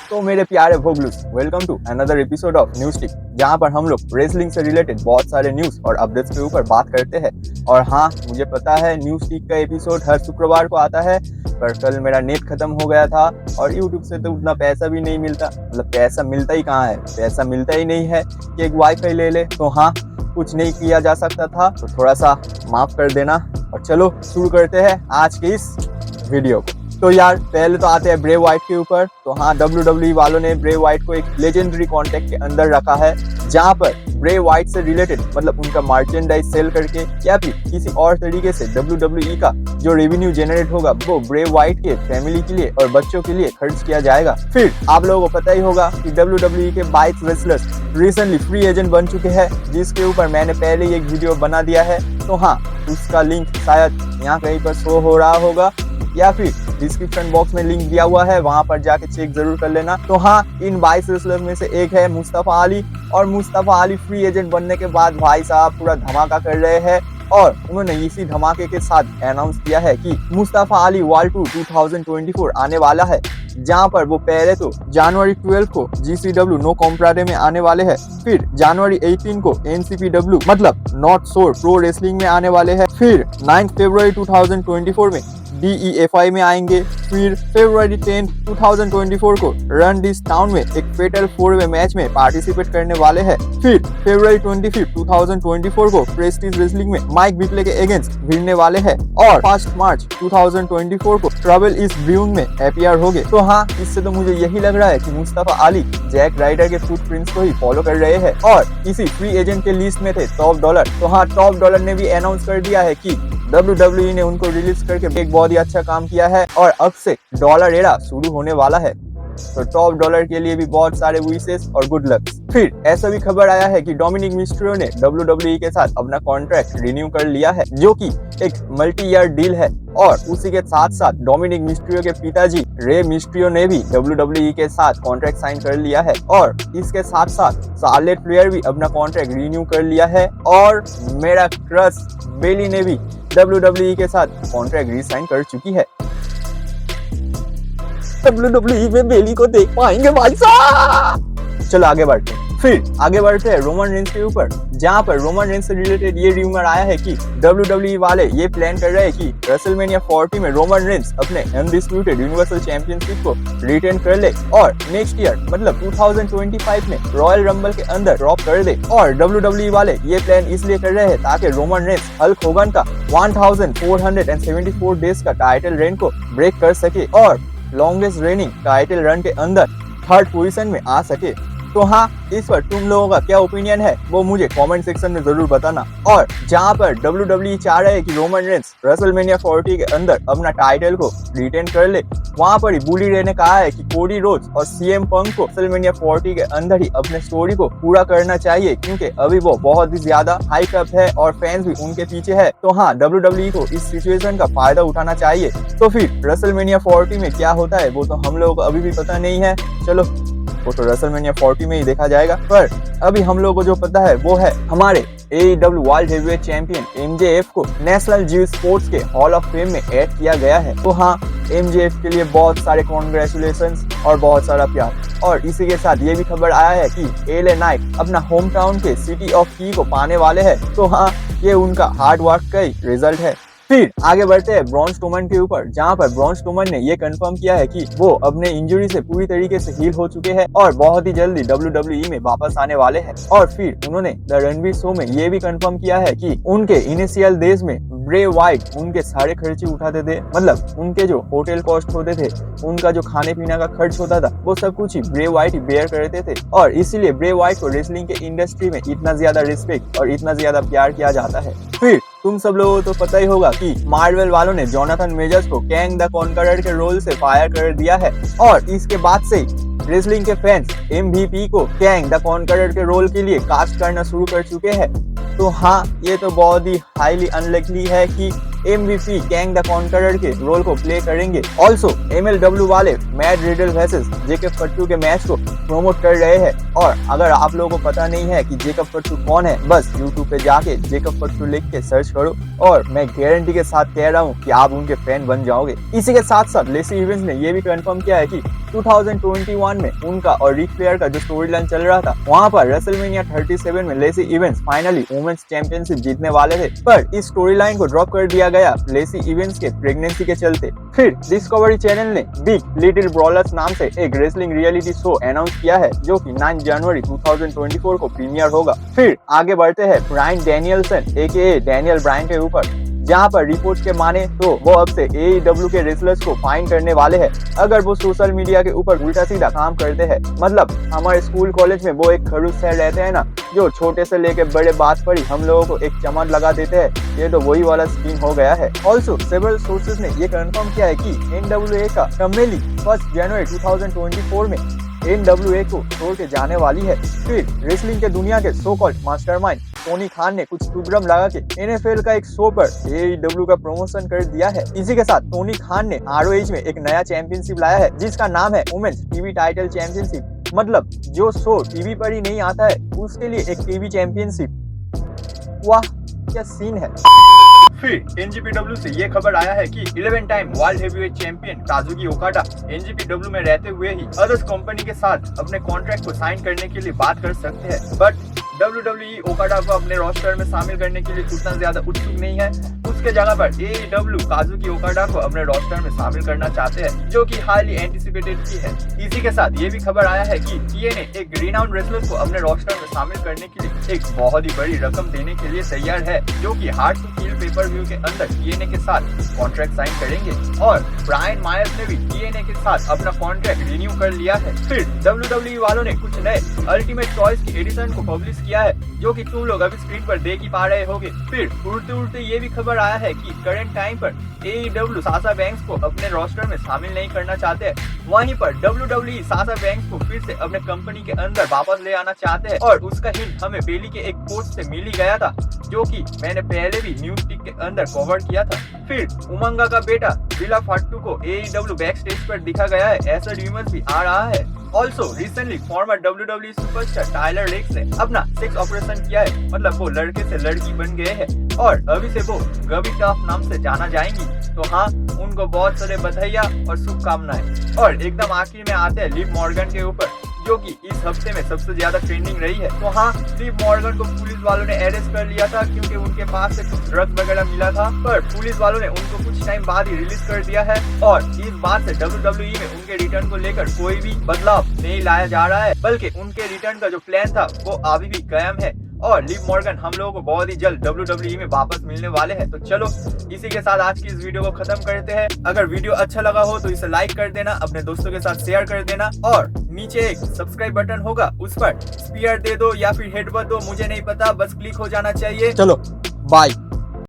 तो मेरे प्यारे भोगलूस, welcome to another episode of news tick, जहाँ पर हम लोग रेसलिंग से रिलेटेड बहुत सारे न्यूज और अपडेट्स के ऊपर बात करते हैं। और हाँ, मुझे पता है न्यूज टिक का एपिसोड हर शुक्रवार को आता है, पर कल मेरा नेट खत्म हो गया था और यूट्यूब से तो उतना पैसा भी नहीं मिलता। मतलब पैसा मिलता ही कहाँ है, पैसा मिलता ही नहीं है कि एक वाईफाई ले ले। तो हाँ, कुछ नहीं किया जा सकता था, तो थोड़ा सा माफ कर देना। और चलो शुरू करते हैं आज के इस वीडियो को। तो यार पहले तो आते हैं ब्रे वाइट के ऊपर। तो हाँ, WWE वालों ने ब्रे वाइट को एक लेजेंडरी कॉन्ट्रैक्ट के अंदर रखा है, जहाँ पर ब्रे वाइट से रिलेटेड मतलब उनका मर्चेंडाइज सेल करके या फिर किसी और तरीके से WWE का जो रेवेन्यू जनरेट होगा वो ब्रे वाइट के फैमिली के लिए और बच्चों के लिए खर्च किया जाएगा। फिर आप लोगों को पता ही होगा कि WWE के 22 रेसलर्स रिसेंटली फ्री एजेंट बन चुके हैं, जिसके ऊपर मैंने पहले ही एक वीडियो बना दिया है। तो हाँ, उसका लिंक शायद यहाँ कहीं पर शो हो रहा होगा या फिर डिस्क्रिप्शन बॉक्स में लिंक दिया हुआ है, वहां पर जाके चेक जरूर कर लेना। तो हाँ, इन 22 रेसलर्स में से एक है मुस्तफा अली, और मुस्तफा अली फ्री एजेंट बनने के बाद भाई साहब पूरा धमाका कर रहे हैं। और उन्होंने इसी धमाके के साथ अनाउंस किया है कि मुस्तफा अली वर्ल्ड टूर 2024 आने वाला है, जहां पर वो पहले तो जनवरी 12 को GCW नो कॉम्प्राडे में आने वाले हैं, फिर जनवरी 18 को NCPW मतलब नॉर्थ शोर प्रो रेसलिंग में आने वाले हैं, फिर 9 फरवरी 2024 में DEFI में आएंगे, फिर फरवरी 10 2024 को रन दिस टाउन में एक फेटल 4-वे मैच में पार्टिसिपेट करने वाले हैं, फिर फरवरी 25 2024 को प्रेस्टीज रेसलिंग में माइक बिकले के अगेंस्ट भिड़ने वाले हैं, और 1 मार्च 2024 को ट्रबल इज ब्रूइंग में अपीयर होंगे। तो हाँ, इससे तो मुझे यही लग रहा है कि मुस्तफा अली जैक राइडर के फुटप्रिंट्स को ही फॉलो कर रहे हैं और इसी फ्री एजेंट के लिस्ट में थे टॉप डॉलर। तो हाँ, टॉप डॉलर ने भी अनाउंस कर दिया है कि WWE ने उनको रिलीज करके एक बहुत ही अच्छा काम किया है और अब से डॉलर एरा शुरू होने वाला है। तो टॉप डॉलर के लिए भी बहुत सारे विशेस और गुड लक। फिर ऐसा भी खबर आया है कि डोमिनिक मिस्ट्रियो ने WWE के साथ अपना कॉन्ट्रैक्ट रिन्यू कर लिया है, जो कि एक मल्टी ईयर डील है। और उसी के साथ साथ डोमिनिक मिस्ट्रियो के पिताजी रे मिस्ट्रियो ने भी WWE के साथ कॉन्ट्रैक्ट साइन कर लिया है, और इसके साथ साथ शार्लेट फ्लेयर भी अपना कॉन्ट्रैक्ट रिन्यू कर लिया है, और मेरा क्रश बेली ने भी WWE के साथ कॉन्ट्रैक्ट रीसाइन कर चुकी है। WWE में बेली को देख पाएंगे भाई साहब। चलो आगे बढ़ते हैं। फिर आगे बढ़ते हैं रोमन रेंस के ऊपर, जहाँ पर रोमन रेंस से रिलेटेड ये रूमर आया है कि WWE वाले ये प्लान कर रहे हैं कि रेसलमेनिया 40 में रोमन रेंस अपने अनडिस्प्यूटेड यूनिवर्सल चैंपियनशिप को रिटेन कर ले और नेक्स्ट ईयर मतलब 2025 में रॉयल रंबल के अंदर ड्रॉप कर दे। और WWE वाले ये प्लान इसलिए कर रहे हैं ताकि रोमन रेंस हल्क होगन का 1474 डेज का टाइटल रेन को ब्रेक कर सके और लॉन्गेस्ट रेनिंग टाइटल रन के अंदर 3rd पोजीशन में आ सके। तो हाँ, इस पर तुम लोगों का क्या ओपिनियन है वो मुझे कमेंट सेक्शन में जरूर बताना। और जहाँ पर WWE चाह रहे हैं कि रोमन रेंस रेसलमेनिया 40 के अंदर अपना टाइटल को रिटेन कर ले, वहाँ पर ही बुली रे ने कहा है कि कोडी रोड्स और CM पंक को रेसलमेनिया 40 के अंदर ही अपने स्टोरी को पूरा करना चाहिए, क्योंकि अभी वो बहुत ही ज्यादा हाइप अप है और फैंस भी उनके पीछे है। तो हाँ, WWE को इस सिचुएशन का फायदा उठाना चाहिए। तो फिर रेसलमेनिया 40 में क्या होता है वो तो हम लोगों को अभी भी पता नहीं है, चलो वो तो रेसलमेनिया 40 में ही देखा जाएगा। पर अभी हम लोगों को जो पता है वो है हमारे AEW world heavyweight champion MJF को नेशनल जीव स्पोर्ट्स के हॉल ऑफ फेम में ऐड किया गया है। तो हाँ, MJF के लिए बहुत सारे कॉन्ग्रेचुलेशंस और बहुत सारा प्यार। और इसी के साथ ये भी खबर आया है कि LA नाइट अपना होम टाउन के सिटी ऑफ की को पाने वाले हैं। तो हाँ, ये उनका हार्ड वर्क का ही रिजल्ट है। फिर आगे बढ़ते हैं ब्रॉन स्ट्रोमन के ऊपर, जहाँ पर ब्रॉन स्ट्रोमन ने ये कंफर्म किया है कि वो अपने इंजरी से पूरी तरीके से हील हो चुके हैं और बहुत ही जल्दी WWE में वापस आने वाले हैं। और फिर उन्होंने द रणवीर शो में ये भी कंफर्म किया है कि उनके इनिशियल डेज में ब्रे वाइट उनके सारे खर्चे उठाते थे, मतलब उनके जो होटल कॉस्ट होते थे, उनका जो खाने पीने का खर्च होता था, वो सब कुछ ही ब्रे वाइट ही बेयर करते थे। और इसीलिए ब्रे वाइट को रेसलिंग के इंडस्ट्री में इतना ज्यादा रिस्पेक्ट और इतना ज्यादा प्यार किया जाता है। फिर तुम सब लोगों को तो पता ही होगा कि मार्वल वालों ने जोनाथन मेजर्स को कैंग द कॉन्करर के रोल से फायर कर दिया है, और इसके बाद से रेसलिंग के फैंस MVP को कैंग द कॉन्करर के रोल के लिए कास्ट करना शुरू कर चुके हैं। तो हाँ, ये तो बहुत ही हाईली अनलाइकली है कि MVP कैंग द कॉन्करर के रोल को प्ले करेंगे। ऑल्सो MLW वाले मैट रिडल वर्सेस जेकब फट्टू के मैच को प्रमोट कर रहे हैं। और अगर आप लोगों को पता नहीं है कि जेकब फट्टू कौन है, बस YouTube पे जाके जेकब फट्टू लिख के सर्च करो और मैं गारंटी के साथ कह रहा हूँ कि आप उनके फैन बन जाओगे। इसी के साथ साथ लेसी इवेंस ने ये भी कंफर्म किया है कि 2021 में उनका और रिक फ्लेयर का जो स्टोरी लाइन चल रहा था, वहाँ पर रेसलमेनिया 37 में Lacey Evans finally women's championship जीतने वाले थे, पर इस स्टोरी लाइन को ड्रॉप कर दिया गया लेसी इवेंस के प्रेगनेंसी के चलते। फिर डिस्कवरी चैनल ने बिग लिटिल ब्रॉलर्स नाम से एक रेसलिंग रियलिटी शो अनाउंस किया है, जो कि 9 जनवरी 2024 को प्रीमियर होगा। फिर आगे बढ़ते हैं ब्रायन डैनियलसन एके डैनियल ब्रायन के ऊपर, जहां पर रिपोर्ट्स के माने तो वो अब से AEW के रेसलर्स को फाइन करने वाले हैं अगर वो सोशल मीडिया के ऊपर उल्टा सीधा काम करते हैं। मतलब हमारे स्कूल कॉलेज में वो एक खड़ूस सर रहते हैं ना, जो छोटे से लेके बड़े बात पर ही हम लोगों को एक चमन लगा देते हैं, ये तो वही वाला स्कीम हो गया है। ऑल्सो सेवरल सोर्सेज ने ये कंफर्म किया है कि NWA का कमेली 1 जनवरी 2024 में NWA को छोड़ के जाने वाली है। फिर रेसलिंग के दुनिया के so called mastermind Tony Khan ने कुछ टुकड़म लगा के NFL का एक शो पर AEW का प्रमोशन कर दिया है। इसी के साथ टोनी खान ने ROH में एक नया चैंपियनशिप लाया है, जिसका नाम है वुमेन्स टीवी टाइटल चैंपियनशिप। मतलब जो शो टीवी पर ही नहीं आता है, उसके लिए एक टीवी चैंपियनशिप। वाह क्या सीन है। फिर NJPW से ये खबर आया है कि 11 time world heavyweight champion काजुकी Okada NJPW में रहते हुए ही अदर्स कंपनी के साथ अपने कॉन्ट्रैक्ट को साइन करने के लिए बात कर सकते हैं, बट WWE ओकाडा को अपने रोस्टर में शामिल करने के लिए उतना ज्यादा उत्सुक नहीं है। उसके जगह पर AEW काजुकी ओकाडा को अपने रोस्टर में शामिल करना चाहते हैं, जो कि हाईली एंटिसिपेटेड की है। इसी के साथ ये भी खबर आया है कि TNA एक रिनाउंड रेसलर को अपने रोस्टर में शामिल करने के लिए एक बहुत ही बड़ी रकम देने के लिए तैयार है, जो कि hard to kill pay per view के अंदर TNA के साथ कॉन्ट्रैक्ट साइन करेंगे। और ब्रायन मायर्स ने भी TNA के साथ अपना कॉन्ट्रैक्ट रिन्यू कर लिया है। फिर WWE वालों ने कुछ नए अल्टीमेट चॉइस की एडिशन को पब्लिश किया है, जो कि तुम लोग अभी स्क्रीन पर देख ही पा रहे होगे। फिर उड़ते उड़ते ये भी खबर आया है कि करंट टाइम पर AEW साशा बैंक्स को अपने रोस्टर में शामिल नहीं करना चाहते हैं। वहीं पर WWE साशा बैंक्स को फिर से अपने कंपनी के अंदर वापस ले आना चाहते हैं, और उसका हिंट हमें बेली के एक पोस्ट से मिल ही गया था, जो कि मैंने पहले भी न्यूज टिक के अंदर कवर किया था। फिर उमंगा का बेटा बिला फाट्टू को AEW बैक स्टेज पर दिखा गया है, ऐसा र्यूमर्स भी आ रहा है। Also recently former WWE superstar Tyler Reks ने अपना सेक्स ऑपरेशन किया है, मतलब वो लड़के से लड़की बन गए हैं और अभी से वो गबी टॉप नाम से जाना जाएंगी। तो हाँ, उनको बहुत सारे बधाइयाँ और शुभकामनाएं। और एकदम आखिर में आते हैं लिव मॉर्गन के ऊपर, जो कि इस हफ्ते में सबसे ज्यादा ट्रेंडिंग रही है। तो हाँ, लिव मॉर्गन को पुलिस वालों ने अरेस्ट कर लिया था, क्योंकि उनके पास से कुछ ड्रग्स वगैरह मिला था, पर पुलिस वालों ने उनको कुछ टाइम बाद ही रिलीज कर दिया है। और इस बात से WWE में उनके रिटर्न को लेकर कोई भी बदलाव नहीं लाया जा रहा है, बल्कि उनके रिटर्न का जो प्लान था वो अभी भी कायम है। और लिव मॉर्गन हम लोगों को बहुत ही जल्द WWE में वापस मिलने वाले हैं। तो चलो इसी के साथ आज की इस वीडियो को खत्म करते हैं। अगर वीडियो अच्छा लगा हो तो इसे लाइक कर देना, अपने दोस्तों के साथ शेयर कर देना, और नीचे एक सब्सक्राइब बटन होगा, उस पर स्पीयर दे दो या फिर हेडबट दो, मुझे नहीं पता, बस क्लिक हो जाना चाहिए। चलो बाय।